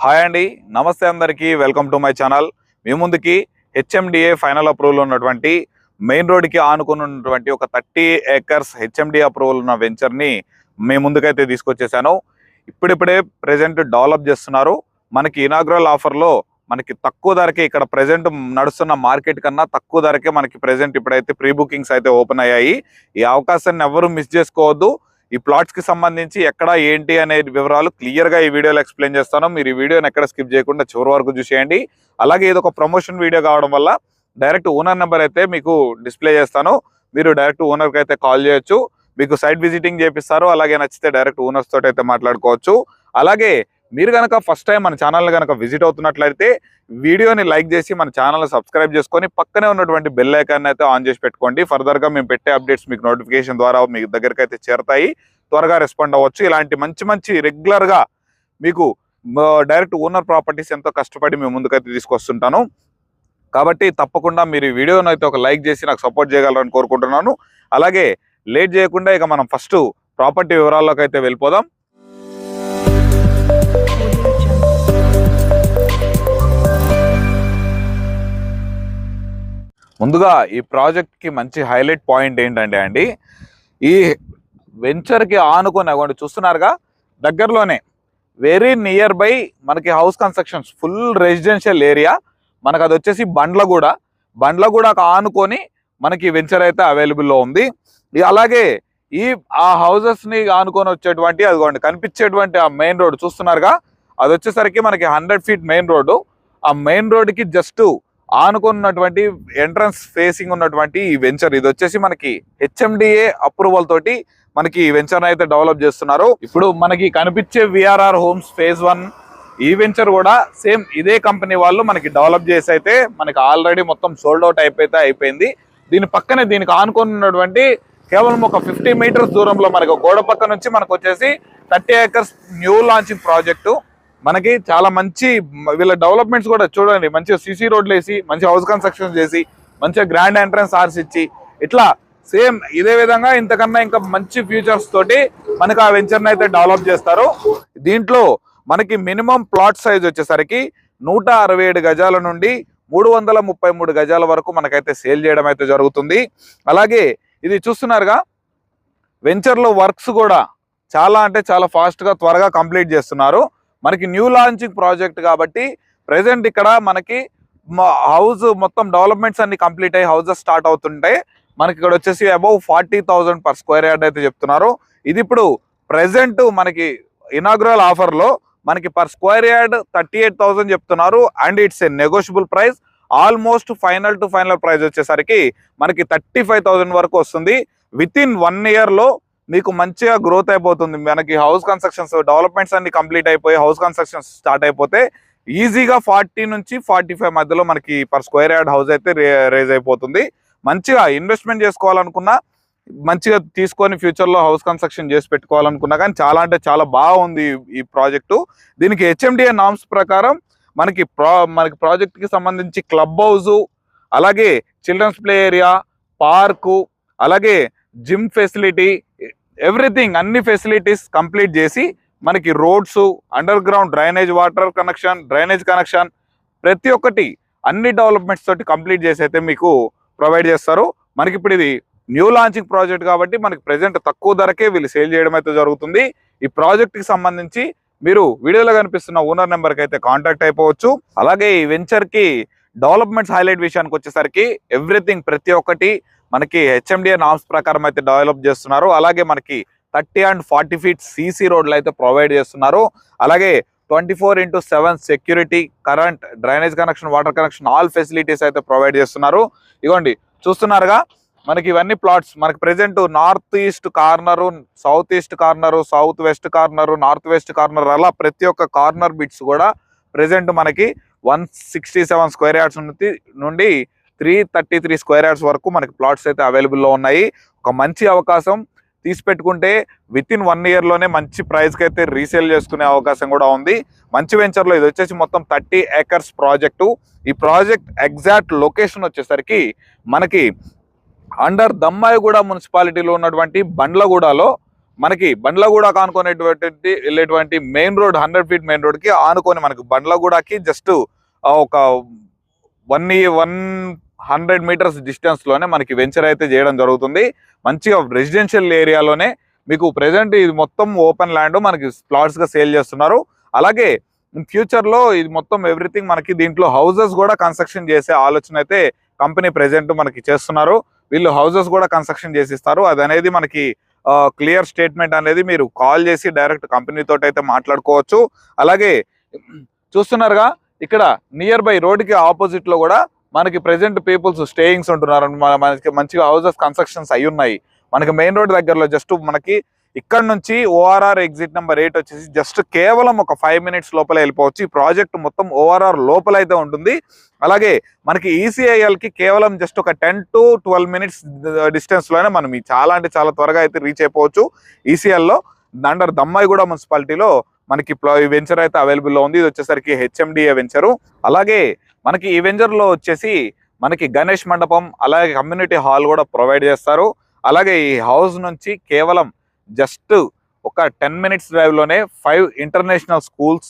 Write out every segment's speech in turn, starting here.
Hi అండి, నమస్తే అందరికీ. Welcome to my channel. మీ ముందుకి హెచ్ఎండిఏ ఫైనల్ అప్రూవల్ ఉన్నటువంటి మెయిన్ రోడ్కి ఆనుకుని ఉన్నటువంటి ఒక 30 acres హెచ్ఎండిఏ అప్రూవల్ ఉన్న వెంచర్ని మీ ముందుకైతే తీసుకొచ్చేసాను. ఇప్పుడిప్పుడే ప్రజెంట్ డెవలప్ చేస్తున్నారు. మనకి ఇనాగ్రల్ ఆఫర్లో మనకి తక్కువ ధరకే, ఇక్కడ ప్రజెంట్ నడుస్తున్న మార్కెట్ కన్నా తక్కువ ధరకే మనకి ప్రజెంట్ ఇప్పుడైతే ప్రీ బుకింగ్స్ అయితే ఓపెన్ అయ్యాయి. ఈ అవకాశాన్ని ఎవరు మిస్ చేసుకోవద్దు. ఈ ప్లాట్స్ కి సంబంధించి ఎక్కడ ఏంటి అనే వివరాలు క్లియర్ గా ఈ వీడియోలో ఎక్స్ప్లెయిన్ చేస్తాను. మీరు ఈ వీడియోని ఎక్కడ స్కిప్ చేయకుండా చివరి వరకు చూసేయండి. అలాగే ఇది ఒక ప్రమోషన్ వీడియో కావడం వల్ల డైరెక్ట్ ఓనర్ నెంబర్ అయితే మీకు డిస్ప్లే చేస్తాను. మీరు డైరెక్ట్ ఓనర్కి అయితే కాల్ చేయొచ్చు. మీకు సైట్ విజిటింగ్ చేపిస్తారు. అలాగే నచ్చితే డైరెక్ట్ ఓనర్స్ తోటి అయితే మాట్లాడుకోవచ్చు. అలాగే మీరు కనుక ఫస్ట్ టైం మన ఛానల్ కనుక విజిట్ అవుతున్నట్లయితే వీడియోని లైక్ చేసి మన ఛానల్ సబ్స్క్రైబ్ చేసుకొని పక్కనే ఉన్నటువంటి బెల్ ఐకాన్ అయితే ఆన్ చేసి పెట్టుకోండి. ఫర్దర్గా మేము పెట్టే అప్డేట్స్ మీకు నోటిఫికేషన్ ద్వారా మీ దగ్గరికి అయితే చేరతాయి. త్వరగా రెస్పాండ్ అవ్వచ్చు. ఇలాంటి మంచి మంచి రెగ్యులర్గా మీకు డైరెక్ట్ ఓనర్ ప్రాపర్టీస్ ఎంతో కష్టపడి మేము ముందుకైతే తీసుకొస్తుంటాను. కాబట్టి తప్పకుండా మీరు ఈ వీడియోని అయితే ఒక లైక్ చేసి నాకు సపోర్ట్ చేయగలరని కోరుకుంటున్నాను. అలాగే లేట్ చేయకుండా ఇక మనం ఫస్ట్ ప్రాపర్టీ వివరాల్లోకి అయితే వెళ్ళిపోదాం. ముందుగా ఈ ప్రాజెక్ట్కి మంచి హైలైట్ పాయింట్ ఏంటంటే అండి, ఈ వెంచర్కి ఆనుకొని అవ్వండి చూస్తున్నారుగా, దగ్గరలోనే వెరీ నియర్ బై మనకి house constructions, full residential area. మనకు అది వచ్చేసి బండ్లగూడకు ఆనుకొని మనకి వెంచర్ అయితే అవైలబుల్లో ఉంది. అలాగే ఆ హౌసెస్ని ఆనుకొని వచ్చేటువంటి అదిగోండి కనిపించేటువంటి ఆ మెయిన్ రోడ్ చూస్తున్నారుగా, అది వచ్చేసరికి మనకి 100 feet మెయిన్ రోడ్డు. ఆ మెయిన్ రోడ్డుకి జస్ట్ ఆనుకున్నటువంటి ఎంట్రన్స్ ఫేసింగ్ ఉన్నటువంటి ఈ వెంచర్, ఇది వచ్చేసి మనకి హెచ్ఎండిఏ అప్రూవల్ తోటి మనకి ఈ వెంచర్ అయితే డెవలప్ చేస్తున్నారు. ఇప్పుడు మనకి కనిపించే విఆర్ఆర్ హోమ్స్ phase 1 ఈ వెంచర్ కూడా సేమ్ ఇదే కంపెనీ వాళ్ళు మనకి డెవలప్ చేసి అయితే మనకి ఆల్రెడీ మొత్తం సోల్డ్ అవుట్ అయిపోయింది. దీని పక్కనే దీనికి ఆనుకొని ఉన్నటువంటి కేవలం ఒక 50 meters దూరంలో మనకి గోడ పక్క నుంచి మనకు వచ్చేసి 30 acres న్యూ లాంచింగ్ ప్రాజెక్టు. మనకి చాలా మంచి వీళ్ళ డెవలప్మెంట్స్ కూడా చూడండి, మంచిగా సీసీ రోడ్లు వేసి మంచి హౌస్ కన్స్ట్రక్షన్ చేసి మంచిగా గ్రాండ్ ఎంట్రన్స్ ఆర్స్ ఇచ్చి ఇట్లా సేమ్ ఇదే విధంగా ఇంతకన్నా ఇంకా మంచి ఫ్యూచర్స్ తోటి మనకి ఆ వెంచర్ని అయితే డెవలప్ చేస్తారు. దీంట్లో మనకి మినిమం ప్లాట్ సైజ్ వచ్చేసరికి 167 గజాల నుండి 333 గజాల వరకు మనకైతే సేల్ చేయడం అయితే జరుగుతుంది. అలాగే ఇది చూస్తున్నారుగా, వెంచర్లో వర్క్స్ కూడా చాలా అంటే చాలా ఫాస్ట్గా త్వరగా కంప్లీట్ చేస్తున్నారు. మనకి న్యూ లాంచింగ్ ప్రాజెక్ట్ కాబట్టి ప్రెసెంట్ ఇక్కడ మనకి హౌస్ మొత్తం డెవలప్మెంట్స్ అన్ని కంప్లీట్ అయ్యి హౌసెస్ స్టార్ట్ అవుతుంటాయి. మనకి ఇక్కడ వచ్చేసి అబౌవ్ 40,000 per square yard అయితే చెప్తున్నారు. ఇది ఇప్పుడు ప్రెసెంట్ మనకి ఇనాగ్రల్ ఆఫర్లో మనకి పర్ స్క్వేర్ యార్డ్ 38,000 చెప్తున్నారు. And it's a negotiable price. Almost final to final price వచ్చేసరికి మనకి 35,000 వరకు వస్తుంది. విత్ ఇన్ 1 yearలో మీకు మంచిగా గ్రోత్ అయిపోతుంది. మనకి హౌస్ కన్స్ట్రక్షన్స్ డెవలప్మెంట్స్ అన్ని కంప్లీట్ అయిపోయి హౌస్ కన్స్ట్రక్షన్స్ స్టార్ట్ అయిపోతే ఈజీగా 40 నుంచి 45 మధ్యలో మనకి పర్ స్క్వేర్ యార్డ్ హౌస్ అయితే రేజ్ అయిపోతుంది. మంచిగా ఇన్వెస్ట్మెంట్ చేసుకోవాలనుకున్నా, మంచిగా తీసుకొని ఫ్యూచర్లో హౌస్ కన్స్ట్రక్షన్ చేసి పెట్టుకోవాలనుకున్నా కానీ చాలా అంటే చాలా బాగుంది ఈ ప్రాజెక్టు. దీనికి హెచ్ఎండిఏ నామ్స్ ప్రకారం మనకి ప్రాజెక్ట్కి సంబంధించి క్లబ్ హౌస్, అలాగే చిల్డ్రన్స్ ప్లే ఏరియా, పార్కు, అలాగే జిమ్ ఫెసిలిటీ, ఎవ్రీథింగ్ అన్ని ఫెసిలిటీస్ కంప్లీట్ చేసి మనకి roads, under ground drainage, water connection, drainage connection, ప్రతి ఒక్కటి అన్ని డెవలప్మెంట్స్ తోటి కంప్లీట్ చేసి అయితే మీకు ప్రొవైడ్ చేస్తారు. మనకి ఇప్పుడు ఇది న్యూ లాంచింగ్ ప్రాజెక్ట్ కాబట్టి మనకి ప్రెసెంట్ తక్కువ ధరకే వీళ్ళు సేల్ చేయడం అయితే జరుగుతుంది. ఈ ప్రాజెక్ట్కి సంబంధించి మీరు వీడియోలో కనిపిస్తున్న ఓనర్ నెంబర్కి అయితే కాంటాక్ట్ అయిపోవచ్చు. అలాగే ఈ వెంచర్కి డెవలప్మెంట్స్ హైలైట్ విషయానికి వచ్చేసరికి ఎవ్రీథింగ్ ప్రతి ఒక్కటి మనకి హెచ్ఎండిఏ నామ్స్ ప్రకారం అయితే డెవలప్ చేస్తున్నారు. అలాగే మనకి 30 and 40 feet సీసీ రోడ్లు అయితే ప్రొవైడ్ చేస్తున్నారు. అలాగే 24/7 security, current, drainage connection, water connection, all facilities అయితే ప్రొవైడ్ చేస్తున్నారు. ఇదిగోండి చూస్తున్నారుగా, మనకి ఇవన్నీ ప్లాట్స్ మనకి present north east corner, south east corner, south west corner, north west corner, అలా ప్రతి ఒక్క కార్నర్ బిట్స్ కూడా ప్రెసెంట్ మనకి 167 square yards నుండి 333 square yards వరకు మనకి ప్లాట్స్ అయితే అవైలబుల్లో ఉన్నాయి. ఒక మంచి అవకాశం, తీసి పెట్టుకుంటే విత్ ఇన్ 1 yearలోనే మంచి ప్రైస్కి అయితే రీసేల్ చేసుకునే అవకాశం కూడా ఉంది. మంచి వెంచర్లో ఇది వచ్చేసి మొత్తం 30 acres ప్రాజెక్టు. ఈ ప్రాజెక్ట్ ఎగ్జాక్ట్ లొకేషన్ వచ్చేసరికి మనకి అండర్ దమ్మాయిగూడ మున్సిపాలిటీలో ఉన్నటువంటి బండ్లగూడలో మనకి బండ్లగూడకు ఆనుకునేటువంటి వెళ్ళేటువంటి main road 100 feet main road కి ఆనుకొని మనకి బండ్లగూడకి జస్ట్ ఒక 100 మీటర్స్ డిస్టెన్స్ లోనే మనకి వెంచర్ అయితే చేయడం జరుగుతుంది. మంచిగా రెసిడెన్షియల్ ఏరియాలోనే మీకు ప్రెసెంట్ ఇది మొత్తం ఓపెన్ ల్యాండ్ మనకి ప్లాట్స్ గా సేల్ చేస్తున్నారు. అలాగే ఫ్యూచర్ లో ఇది మొత్తం ఎవ్రీథింగ్ మనకి దీంట్లో హౌసెస్ కూడా కన్స్ట్రక్షన్ చేసే ఆలోచన అయితే కంపెనీ ప్రెసెంట్ మనకి చేస్తున్నారు. వీళ్ళు హౌసెస్ కూడా కన్స్ట్రక్షన్ చేసిస్తారు. అది అనేది మనకి క్లియర్ స్టేట్మెంట్ అనేది మీరు కాల్ చేసి డైరెక్ట్ కంపెనీ తోటి అయితే మాట్లాడుకోవచ్చు. అలాగే చూస్తున్నారుగా ఇక్కడ నియర్ బై రోడ్కి ఆపోజిట్ లో కూడా మనకి ప్రెసెంట్ పీపుల్స్ స్టేయింగ్స్ ఉంటున్నారు. మనకి మంచిగా హౌసెస్ కన్స్ట్రక్షన్స్ అయి ఉన్నాయి. మనకి మెయిన్ రోడ్ దగ్గరలో జస్ట్ మనకి ఇక్కడ నుంచి ఓఆర్ఆర్ ఎగ్జిట్ నెంబర్ 8 వచ్చేసి జస్ట్ కేవలం ఒక 5 మినిట్స్ లోపల వెళ్ళిపోవచ్చు. ఈ ప్రాజెక్ట్ మొత్తం ఓఆర్ఆర్ లోపల అయితే ఉంటుంది. అలాగే మనకి ఈసీఐఎల్ కి కేవలం జస్ట్ ఒక 10 to 12 మినిట్స్ డిస్టెన్స్ లోనే మనం చాలా అంటే చాలా త్వరగా అయితే రీచ్ అయిపోవచ్చు. ఈసీఎల్ లో అండర్ దమ్మాయిగూడ మున్సిపాలిటీలో మనకి ఈ వెంచర్ అయితే అవైలబుల్ లో ఉంది. ఇది వచ్చేసరికి హెచ్ఎండిఏ వెంచరు. అలాగే మనకి ఈ వెంచర్ లో వచ్చేసి మనకి గణేష్ మండపం అలాగే కమ్యూనిటీ హాల్ కూడా ప్రొవైడ్ చేస్తారు. అలాగే ఈ హౌస్ నుంచి కేవలం జస్ట్ ఒక 10 మినిట్స్ డ్రైవ్ లోనే 5 ఇంటర్నేషనల్ స్కూల్స్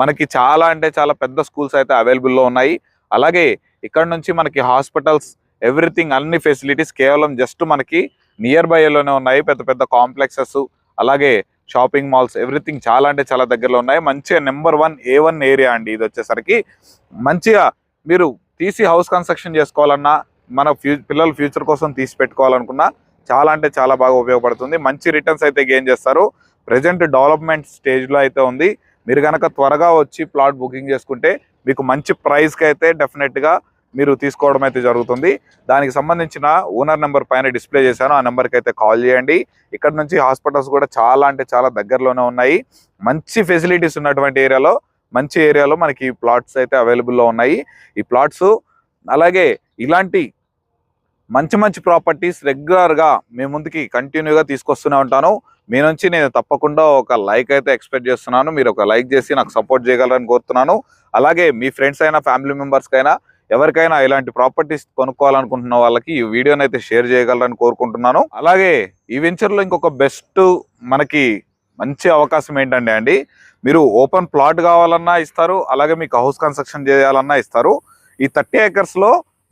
మనకి చాలా అంటే చాలా పెద్ద స్కూల్స్ అయితే అవైలబుల్ లో ఉన్నాయి. అలాగే ఇక్కడ నుంచి మనకి హాస్పిటల్స్ ఎవ్రీథింగ్ అన్ని ఫెసిలిటీస్ కేవలం జస్ట్ మనకి నియర్ బై లోనే ఉన్నాయి. పెద్ద పెద్ద కాంప్లెక్సెస్ అలాగే షాపింగ్ మాల్స్ ఎవ్రీథింగ్ చాలా అంటే చాలా దగ్గరలో ఉన్నాయి. మంచిగా నెంబర్ 1 A1 ఏరియా అండి. ఇది వచ్చేసరికి మంచిగా మీరు తీసి హౌస్ కన్స్ట్రక్షన్ చేసుకోవాలన్నా మన పిల్లల ఫ్యూచర్ కోసం తీసి పెట్టుకోవాలనుకున్నా చాలా అంటే చాలా బాగా ఉపయోగపడుతుంది. మంచి రిటర్న్స్ అయితే గెయిన్ చేస్తారు. ప్రెజెంట్ డెవలప్మెంట్ స్టేజ్లో అయితే ఉంది. మీరు కనుక త్వరగా వచ్చి ప్లాట్ బుకింగ్ చేసుకుంటే మీకు మంచి ప్రైస్కి అయితే డెఫినెట్గా మీరు తీసుకోవడం అయితే జరుగుతుంది. దానికి సంబంధించిన ఓనర్ నెంబర్ పైన డిస్ప్లే చేశాను. ఆ నెంబర్కి అయితే కాల్ చేయండి. ఇక్కడ నుంచి హాస్పిటల్స్ కూడా చాలా అంటే చాలా దగ్గరలోనే ఉన్నాయి. మంచి ఫెసిలిటీస్ ఉన్నటువంటి ఏరియాలో మంచి ఏరియాలో మనకి ప్లాట్స్ అయితే అవైలబుల్లో ఉన్నాయి. ఈ ప్లాట్స్ అలాగే ఇలాంటి మంచి మంచి ప్రాపర్టీస్ రెగ్యులర్గా మీ ముందుకి కంటిన్యూగా తీసుకొస్తూనే ఉంటాను. మీ నుంచి నేను తప్పకుండా ఒక లైక్ అయితే ఎక్స్పెక్ట్ చేస్తున్నాను. మీరు ఒక లైక్ చేసి నాకు సపోర్ట్ చేయగలరని కోరుతున్నాను. అలాగే మీ ఫ్రెండ్స్ అయినా ఫ్యామిలీ మెంబర్స్కైనా ఎవరికైనా ఇలాంటి ప్రాపర్టీస్ కొనుక్కోవాలనుకుంటున్న వాళ్ళకి ఈ వీడియోని అయితే షేర్ చేయగలరని కోరుకుంటున్నాను. అలాగే ఈ వెంచర్లో ఇంకొక బెస్ట్ మనకి మంచి అవకాశం ఏంటంటే మీరు ఓపెన్ ప్లాట్ కావాలన్నా ఇస్తారు. అలాగే మీకు హౌస్ కన్స్ట్రక్షన్ చేయాలన్నా ఇస్తారు. ఈ 30 acres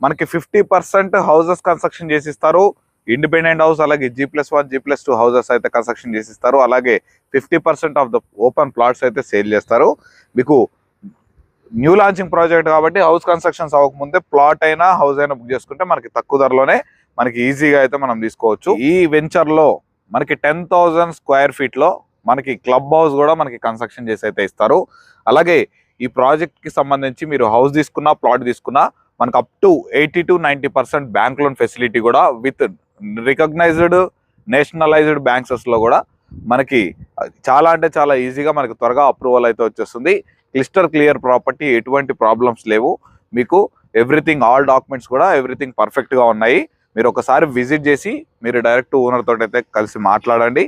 మనకి 50% హౌసెస్ కన్స్ట్రక్షన్ చేసిస్తారు. ఇండిపెండెంట్ హౌస్ అలాగే G+1 G+2 హౌసెస్ అయితే కన్స్ట్రక్షన్ చేసిస్తారు. అలాగే 50% ఆఫ్ ద ఓపెన్ ప్లాట్స్ అయితే సేల్ చేస్తారు. మీకు న్యూ లాంచింగ్ ప్రాజెక్ట్ కాబట్టి హౌస్ కన్స్ట్రక్షన్స్ అవ్వకముందే ప్లాట్ అయినా హౌస్ అయినా బుక్ చేసుకుంటే మనకి తక్కువ ధరలోనే మనకి ఈజీగా అయితే మనం తీసుకోవచ్చు. ఈ వెంచర్లో మనకి 10,000 స్క్వేర్ ఫీట్లో మనకి క్లబ్ హౌస్ కూడా మనకి కన్స్ట్రక్షన్ చేసి అయితే ఇస్తారు. అలాగే ఈ ప్రాజెక్ట్కి సంబంధించి మీరు హౌస్ తీసుకున్నా ప్లాట్ తీసుకున్నా మనకు up to 80 to 90% bank loan facility కూడా విత్ రికగ్నైజ్డ్ నేషనలైజ్డ్ బ్యాంక్సెస్లో కూడా మనకి చాలా అంటే చాలా ఈజీగా మనకి త్వరగా అప్రూవల్ అయితే వచ్చేస్తుంది. క్లియర్ ప్రాపర్టీ, ఎటువంటి ప్రాబ్లమ్స్ లేవు. మీకు ఎవ్రీథింగ్ ఆల్ డాక్యుమెంట్స్ కూడా ఎవ్రీథింగ్ పర్ఫెక్ట్గా ఉన్నాయి. మీరు ఒకసారి విజిట్ చేసి మీరు డైరెక్ట్ ఓనర్ తోటి అయితే కలిసి మాట్లాడండి.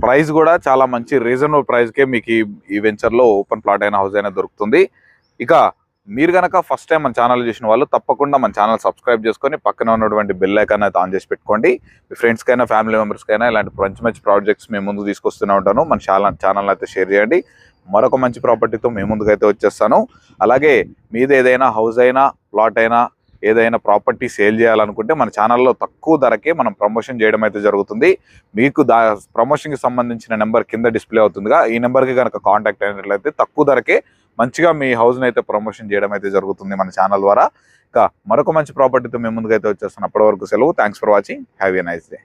ప్రైస్ కూడా చాలా మంచి రీజనబుల్ ప్రైస్కే మీకు ఈ వెంచర్లో ఓపెన్ ప్లాట్ అయినా హౌస్ అయినా దొరుకుతుంది. ఇక మీరు కనుక ఫస్ట్ టైం మన ఛానల్ చూసిన వాళ్ళు తప్పకుండా మన ఛానల్ సబ్స్క్రైబ్ చేసుకొని పక్కన ఉన్నటువంటి బెల్ ఐకాన్ అయితే ఆన్ చేసి పెట్టుకోండి. మీ ఫ్రెండ్స్కైనా ఫ్యామిలీ మెంబర్స్కైనా ఇలాంటి మంచి ప్రాజెక్ట్స్ మేము ముందు తీసుకొస్తూనే ఉంటాను. మన ఛానల్ అయితే షేర్ చేయండి. మరొక మంచి ప్రాపర్టీతో మేము ముందుకైతే వచ్చేస్తాను. అలాగే మీది ఏదైనా హౌస్ అయినా ప్లాట్ అయినా ఏదైనా ప్రాపర్టీ సేల్ చేయాలనుకుంటే మన ఛానల్లో తక్కువ ధరకే మనం ప్రమోషన్ చేయడం అయితే జరుగుతుంది. మీకు ప్రమోషన్కి సంబంధించిన నెంబర్ కింద డిస్ప్లే అవుతుందిగా, ఈ నెంబర్కి కనుక కాంటాక్ట్ అయినట్లయితే తక్కువ ధరకే మంచిగా మీ హౌస్ని అయితే ప్రమోషన్ చేయడం అయితే జరుగుతుంది మన ఛానల్ ద్వారా. ఇంకా మరొక మంచి ప్రాపర్టీతో మేము ముందుకైతే వచ్చేస్తాను. అప్పటి వరకు సెలవు. Thanks for watching. Have a nice day.